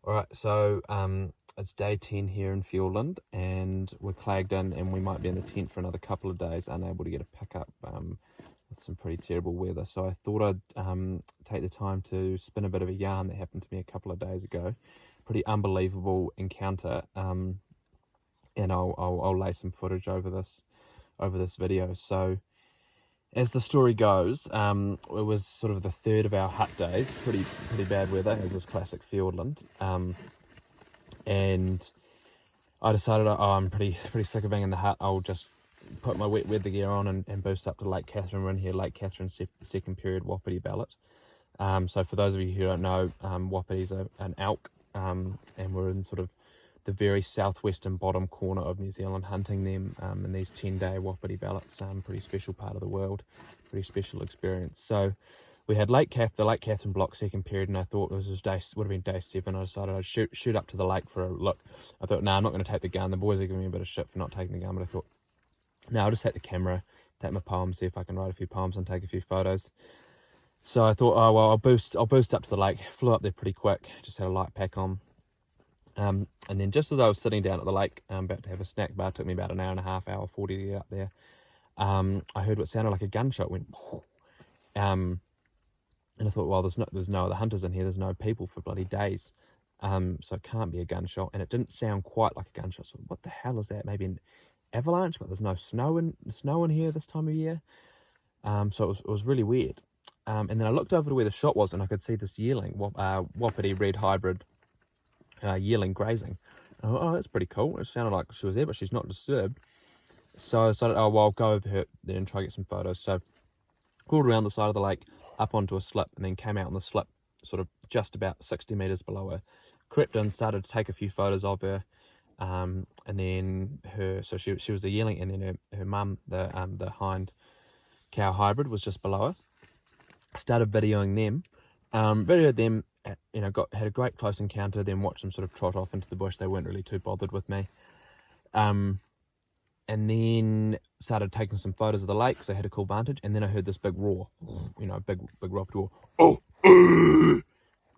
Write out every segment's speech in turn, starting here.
Alright, so it's day 10 here in Fiordland, and we're clagged in, and we might be in the tent for another couple of days, unable to get a pickup with some pretty terrible weather. So I thought I'd take the time to spin a bit of a yarn that happened to me a couple of days ago. Pretty unbelievable encounter, and I'll lay some footage over this video. So as the story goes, it was sort of the third of our hut days, pretty bad weather, as is classic Fiordland. And I decided, I'm pretty sick of being in the hut. I'll just put my wet weather gear on and boost up to Lake Catherine. We're in here, Lake Catherine, second period wapiti ballot. So for those of you who don't know, wapiti's an elk, and we're in sort of the very southwestern bottom corner of New Zealand hunting them in these 10-day wapiti ballots. Pretty special part of the world, pretty special experience. So we had the Lake Catherine block second period, and I thought it would have been day 7. I decided I'd shoot up to the lake for a look. I thought, I'm not going to take the gun. The boys are giving me a bit of shit for not taking the gun, but I thought, I'll just take the camera, take my poems, see if I can write a few poems and take a few photos. So I thought, I'll boost up to the lake. Flew up there pretty quick, just had a light pack on. And then just as I was sitting down at the lake, about to have a snack bar, it took me about an hour and a half, hour 40 to get up there. I heard what sounded like a gunshot went, and I thought, well, there's no other hunters in here. There's no people for bloody days. So it can't be a gunshot. And it didn't sound quite like a gunshot. So what the hell is that? Maybe an avalanche, but there's no snow in here this time of year. So it was really weird. And then I looked over to where the shot was, and I could see this yearling, wapiti red hybrid yearling grazing. I thought, that's pretty cool. It sounded like she was there, but she's not disturbed. So I decided, I'll go over her there and try to get some photos. So crawled around the side of the lake, up onto a slip, and then came out on the slip, sort of just about 60 meters below her. Crept in, started to take a few photos of her, and then so she was a yearling, and then her mum, the hind cow hybrid, was just below her. Started videoing them, videoed them. Had a great close encounter. Then watched them sort of trot off into the bush. They weren't really too bothered with me. And then started taking some photos of the lake, so I had a cool vantage. And then I heard this big roar, big wapiti roar. Oh,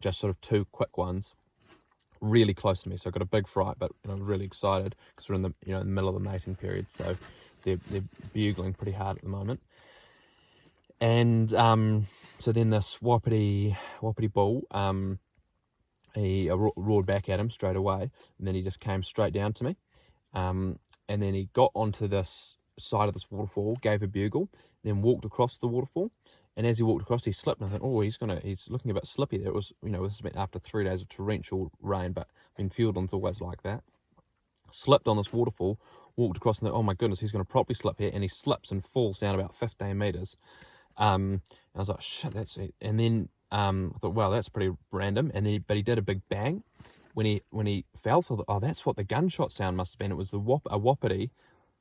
just sort of two quick ones, really close to me. So I got a big fright, but really excited because we're in the in the middle of the mating period. So they're bugling pretty hard at the moment. And so then this wapiti bull, he roared back at him straight away, and then he just came straight down to me. And then he got onto this side of this waterfall, gave a bugle, then walked across the waterfall. And as he walked across, he slipped, and I thought, he's looking a bit slippy there. It was, this has been after 3 days of torrential rain, but Fiordland's always like that. Slipped on this waterfall, walked across, and thought, oh my goodness, he's going to properly slip here, and he slips and falls down about 15 meters. And I was like, shit, that's it. And then I thought, wow, that's pretty random. But he did a big bang when he fell. So I thought, that's what the gunshot sound must have been. It was a wapiti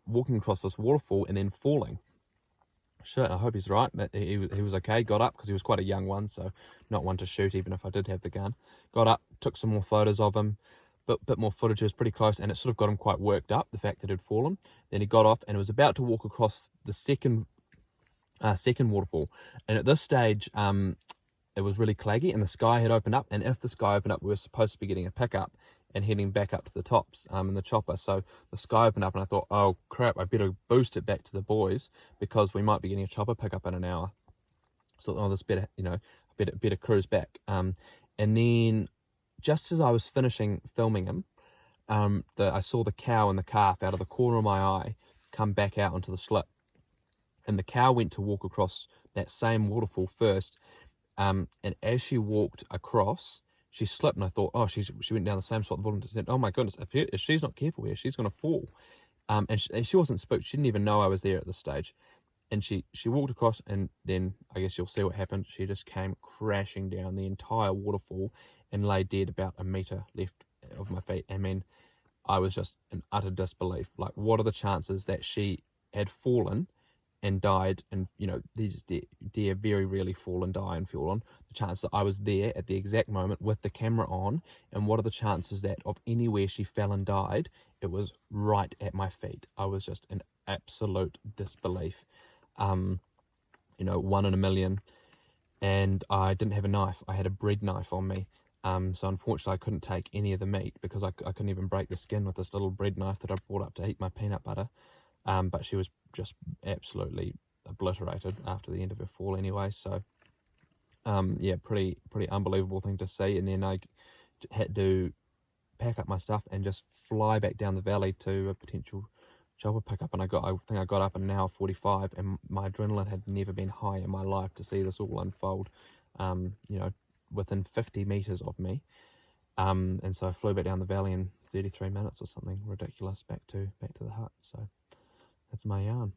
walking across this waterfall and then falling. Shit, I hope he's right. But he was okay. Got up because he was quite a young one, so not one to shoot even if I did have the gun. Got up, took some more photos of him. Bit more footage. It was pretty close, and it sort of got him quite worked up, the fact that it had fallen. Then he got off and was about to walk across the second waterfall, and at this stage it was really claggy, and the sky had opened up, and if the sky opened up, we were supposed to be getting a pickup and heading back up to the tops in the chopper. So the sky opened up, and I thought, oh crap, I better boost it back to the boys because we might be getting a chopper pickup in an hour. So this better better cruise back. And then just as I was finishing filming him, I saw the cow and the calf out of the corner of my eye come back out onto the slip. And the cow went to walk across that same waterfall first, and as she walked across, she slipped, and I thought, she went down the same spot the bottom. I said, oh my goodness, if she's not careful here, she's going to fall. And she wasn't spooked. She didn't even know I was there at this stage. And she walked across, and then I guess you'll see what happened. She just came crashing down the entire waterfall and lay dead about a meter left of my feet. I mean, I was just in utter disbelief. Like, what are the chances that she had fallen and died? And these deer very rarely fall and die in Fiordland. The chances that I was there at the exact moment with the camera on, and what are the chances that of anywhere she fell and died, it was right at my feet. I was just in absolute disbelief. 1 in a million. And I didn't have a knife. I had a bread knife on me. So unfortunately I couldn't take any of the meat because I couldn't even break the skin with this little bread knife that I brought up to eat my peanut butter. But she was just absolutely obliterated after the end of her fall anyway. So yeah, pretty unbelievable thing to see. And then I had to pack up my stuff and just fly back down the valley to a potential chopper pickup. And I think I got up in an hour 45, and my adrenaline had never been high in my life to see this all unfold. You know, within 50 meters of me. And so I flew back down the valley in 33 minutes or something ridiculous back to the hut. So that's my yarn.